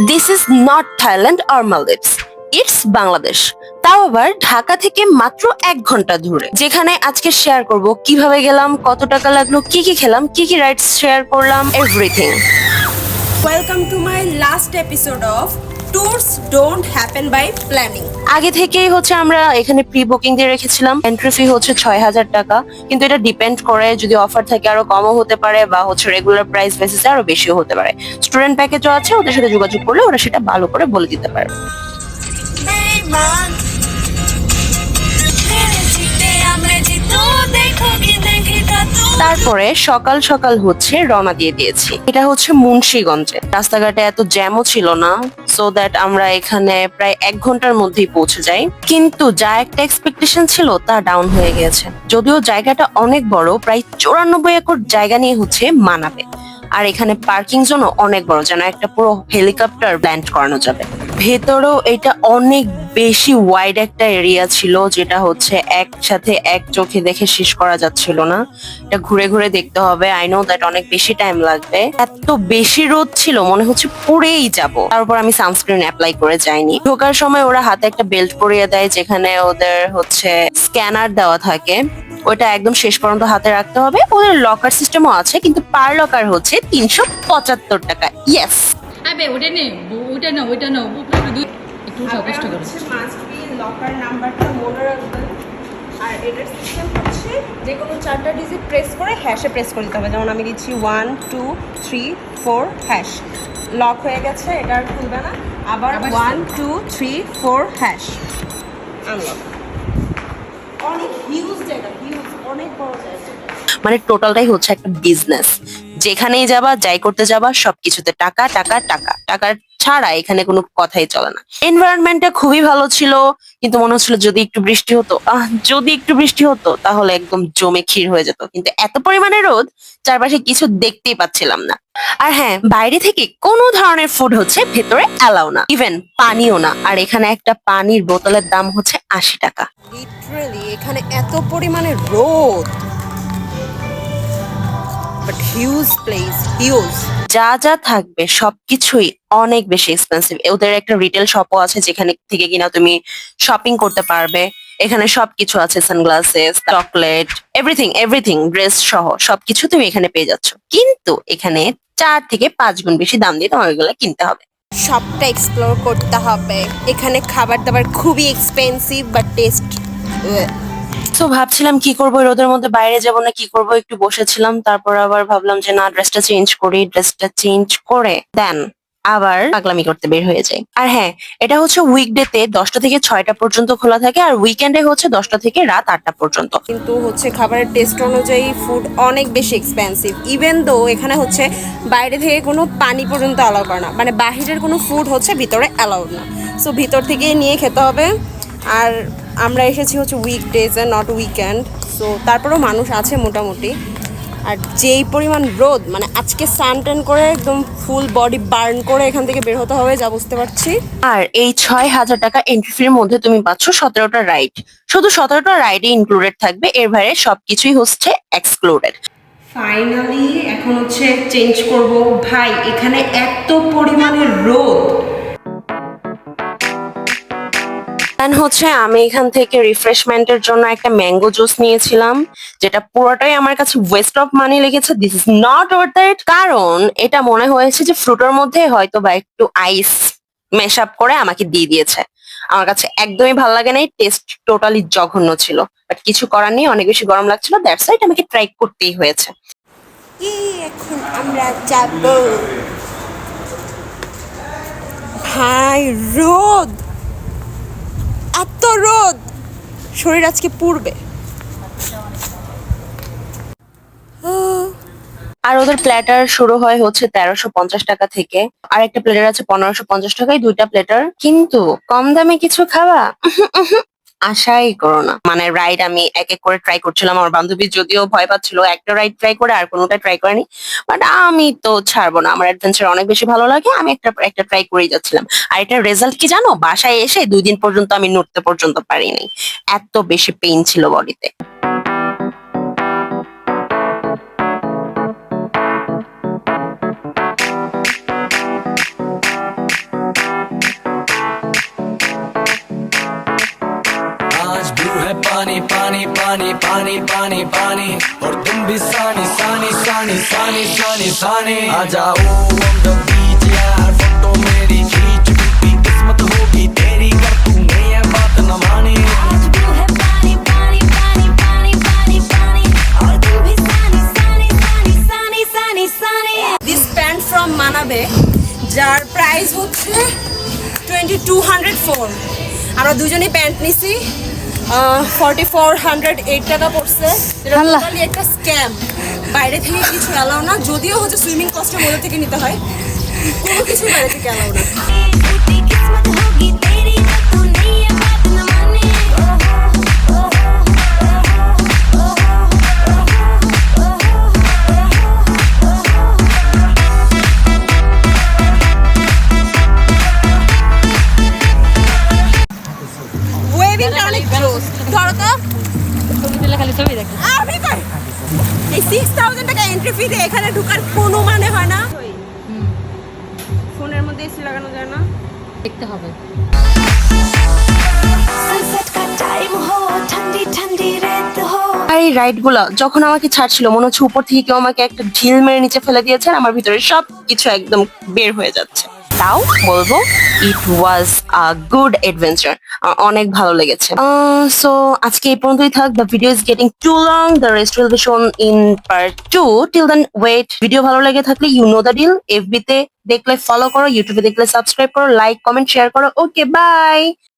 This is not Thailand or Maldives, it's Bangladesh. তাও আবার ঢাকা থেকে মাত্র 1 ঘন্টা দূরে। যেখানে আজকে শেয়ার করব কিভাবে গেলাম, কত টাকা লাগলো, কি কি খেলাম, কি কি রাইডস শেয়ার করলাম, everything. Welcome to my last episode of tours don't happen by planning. আগে থেকেই আমরা এখানে প্রি বুকিং দিয়ে রেখেছিলাম। এন্ট্রি ফি 6,000 টাকা, কিন্তু এটা ডিপেন্ড করে, যদি অফার থাকে আরো কমও হতে পারে বা রেগুলার প্রাইস বেসিসে আরো বেশিও হতে পারে। স্টুডেন্ট প্যাকেজও আছে, ওদের সাথে যোগাযোগ করলে ওরা সেটা ভালো করে বলে দিতে পারে। তারপরে সকাল সকাল রওনা দিয়ে দিয়েছি। এটা মুন্সিগঞ্জে। রাস্তাঘাটে এত জ্যামও ছিল না, সো দ্যাট আমরা এখানে প্রায় 1 ঘন্টার মধ্যেই পৌঁছে যাই। কিন্তু যা একটা এক্সপেকটেশন ছিল তা ডাউন হয়ে গেছে। যদিও জায়গাটা অনেক বড়, প্রায় 94 একর জায়গা নিয়ে মানাবে। আর এখানে পার্কিং জোনও অনেক বড়, যেন একটা পুরো হেলিকপ্টার ল্যান্ড করানো যাবে। ভেতরেও এটা অনেক বেশি ওয়াইড একটা এরিয়া ছিল, যেটা একসাথে এক চোখে দেখে শেষ করা যাচ্ছিল না। এটা ঘুরে ঘুরে দেখতে হবে। আই নো দ্যাট অনেক বেশি টাইম লাগবে। এত বেশি রোদ ছিল, মনে হচ্ছে পুড়েই যাব। তারপর আমি সানস্ক্রিন অ্যাপ্লাই করে যাইনি। ঢোকার সময় ওরা হাতে একটা বেল্ট পরিয়ে দেয়, যেখানে ওদের স্ক্যানার দেওয়া থাকে। ওইটা একদম শেষ পর্যন্ত হাতে রাখতে হবে। ওদের লকার সিস্টেমও আছে, কিন্তু পার লকার 375 টাকা। ইয়েস। আবে ওটা নে, ওটা না, ওইটা না, একটু উঠাও, কষ্ট করো। মাস্ট বি লকার নাম্বারটা মনে রাখবেন। আর এটার সিস্টেম যে কোনো 4টা ডিজিট প্রেস করে হ্যাশে প্রেস করে দিতে হবে। যেমন আমি দিচ্ছি 1 2 3 4 হ্যাশ। লক হয়ে গেছে, এটা আর খুলবে না। আবার 1 2 3 4 হ্যাশ, আনলক। অনেক হিউজ জায়গা, হিউজ, অনেক বড় জায়গা। টোটালটাই একটা বিজনেস। যেখানেই যাবা, যাই করতে যাবা, সবকিছুতে টাকা টাকা টাকা। টাকা ছাড়া এখানে কোনো কথাই চলে না। এনভায়রনমেন্টটা খুবই ভালো ছিল, কিন্তু মনে হচ্ছিল যদি একটু বৃষ্টি হতো, যদি একটু বৃষ্টি হতো তাহলে একদম জমে ক্ষীর হয়ে যেত। কিন্তু এত পরিমাণে রোদ, চারপাশে কিছু দেখতেই পাচ্ছিলাম না। আর হ্যাঁ, বাইরে থেকে কোনো ধরনের ফুড ভেতরে অ্যালাউ না, ইভেন পানিও না। আর এখানে একটা পানির বোতলের দাম 80 টাকা। লিটারালি এখানে এত পরিমাণে রোদ, বাট হিউজ প্লেস, হিউজ। যা যা থাকবে সবকিছুই অনেক বেশি এক্সপেন্সিভ। ওদের একটা রিটেল শপও আছে, যেখানে থেকে কিনা তুমি শপিং করতে পারবে। এখানে সবকিছু আছে, sunglasses, chocolate, everything everything, dress সহ সবকিছু তুমি এখানে পেয়ে যাচ্ছ। কিন্তু এখানে 4 থেকে 5 গুণ বেশি দাম দিয়ে তোমার ওইগুলো কিনতে হবে। সবটা এক্সপ্লোর করতে হবে। এখানে খাবার দাবার খুবই এক্সপেন্সিভ, বাট টেস্ট। তো ভাবছিলাম কি করবো, রোদের মধ্যে বাইরে যাব না কি করব, একটু বসেছিলাম। তারপর আবার ভাবলাম যে না, ড্রেসটা চেঞ্জ করি। ড্রেসটা চেঞ্জ করে দেন আবার পাগলামি করতে বের হয়ে যাই। আর হ্যাঁ, এটা উইকডে তে 10টা থেকে 6টা পর্যন্ত খোলা থাকে, আর উইকেন্ডে 10টা থেকে রাত 8টা পর্যন্ত। কিন্তু খাবারের টেস্ট অনুযায়ী ফুড অনেক বেশি এক্সপেন্সিভ। ইভেন দো এখানে বাইরে থেকে কোনো পানি পর্যন্ত অ্যালাউ করে না, মানে বাহিরের কোনো ফুড ভিতরে অ্যালাউড না। সো ভিতর থেকে নিয়ে খেতে হবে। আর আমরা এসেছি উইকডেজে, নট উইকেন্ড। সো তারপরেও মানুষ আছে মোটামুটি। আর যেই পরিমাণ রোদ, মানে আজকে সানটেন করে একদম ফুল বডি বার্ন করে এখান থেকে বের হতে হবে, যা বুঝতে পারছি। আর এই 6,000 টাকা এন্ট্রি ফির মধ্যে তুমি পাচ্ছ 17টা রাইড। শুধু 17টা রাইডে ইনক্লুডেড থাকবে, এর বাইরে সবকিছুই এক্সক্লুডেড। ফাইনালি এখন চেঞ্জ করব। ভাই, এখানে এত পরিমাণে রোদ। আমি এখান থেকে রিফ্রেশমেন্টের জন্য একটা ম্যাঙ্গো জুস নিয়েছিলাম, যেটা পুরোটাই আমার কাছে ওয়েস্ট অফ মানি লেগেছে। This is not worth it, কারণ এটা মনে হয়েছে যে ফ্রুটের মধ্যে হয়তো বা একটু আইস মেশ আপ করে আমাকে দিয়ে দিয়েছে। আমার কাছে একদমই ভালো লাগে না, টেস্ট টোটালি জঘন্য ছিল। বাট কিছু করার নেই, অনেক বেশি গরম লাগছিল, দ্যাটস হোয়াই আমাকে ট্রাই করতেই হয়েছে। এখন আমরা যাব। ভাই রোদ, এত রোদ, শরীর আজকে পুড়বে। আর ওদের প্ল্যাটার শুরু হয় 1350 টাকা থেকে, আর একটা প্লেটার আছে 1550 টাকায়, 2টা প্লেটার। কিন্তু কম দামে কিছু খাওয়া আশাই করো না। মানে রাইড আমি এক এক করে ট্রাই করছিলাম। আমার বান্ধবী যদিও ভয় পাচ্ছিল, একটা রাইড ট্রাই করে আর কোনোটা ট্রাই করেনি। বাট আমি তো ছাড়বো না, আমার অ্যাডভেঞ্চার অনেক বেশি ভালো লাগে। আমি একটা একটা ট্রাই করেই যাচ্ছিলাম। আর এটার রেজাল্ট কি জানো? বাসায় এসে 2 দিন পর্যন্ত আমি নড়তে পর্যন্ত পারিনি, এত বেশি পেইন ছিল বডিতে। पानी पानी पानी पानी पानी पानी और तुम भी सानी सानी सानी सानी सानी सानी आ जाओ on the beach यार फोटो मेरी खींच टूटी किस्मत होगी तेरी कर तूने ये बात न मानी आज वो है पानी पानी पानी पानी पानी पानी और तू भी सानी सानी सानी सानी सानी सानी দিস প্যান্ট ফ্রম মানাবে, যার প্রাইস হচ্ছে 2204। আমরা দুজনেই প্যান্ট নিছি, 4408 টাকা পড়ছে। এটা টোটালি একটা স্ক্যাম, বাইরে থেকে কিছু অ্যালাউ না, যদিও হচ্ছে সুইমিং কস্টের মধ্যে থেকে নিতে হয়, কোনো কিছু বাইরে থেকে অ্যালাউ না। टूटी किस्मत होगी तेरी तो तूने ये बात न मानी ওয়েভিংটা অনেক জোস। ধরো তো, ছবি তুলে খালি ছবি দেখে আমি কই এই 6000 টাকা এন্ট্রি ফি দিয়ে এখানে ঢোকার কোনো মানে হয় না। ফোনের মধ্যে এসি লাগানো যায় না? দেখতে হবে। सनसेट का टाइम हो ठंडी ठंडी रेत हो আর এই রাইড গুলা যখন আমাকে ছাড়ছিল মনে হচ্ছে উপর থেকে কেউ আমাকে একটা ঢিল মেরে নিচে ফেলে দিয়েছে আর আমার ভিতরে সব কিছু একদম বের হয়ে যাচ্ছে। তাও বলবো ইট ওয়াজ আ গুড অ্যাডভেঞ্চার, অনেক ভালো লেগেছে। সো আজকে এই পর্যন্তই থাক। The video is getting too long, the rest will be shown in part 2। Till then wait. Video ভালো লেগে থাকলে you know the deal, FB তে দেখলে ফলো করো, ইউটিউবে দেখলে সাবস্ক্রাইব করো, লাইক কমেন্ট শেয়ার করো। Okay bye.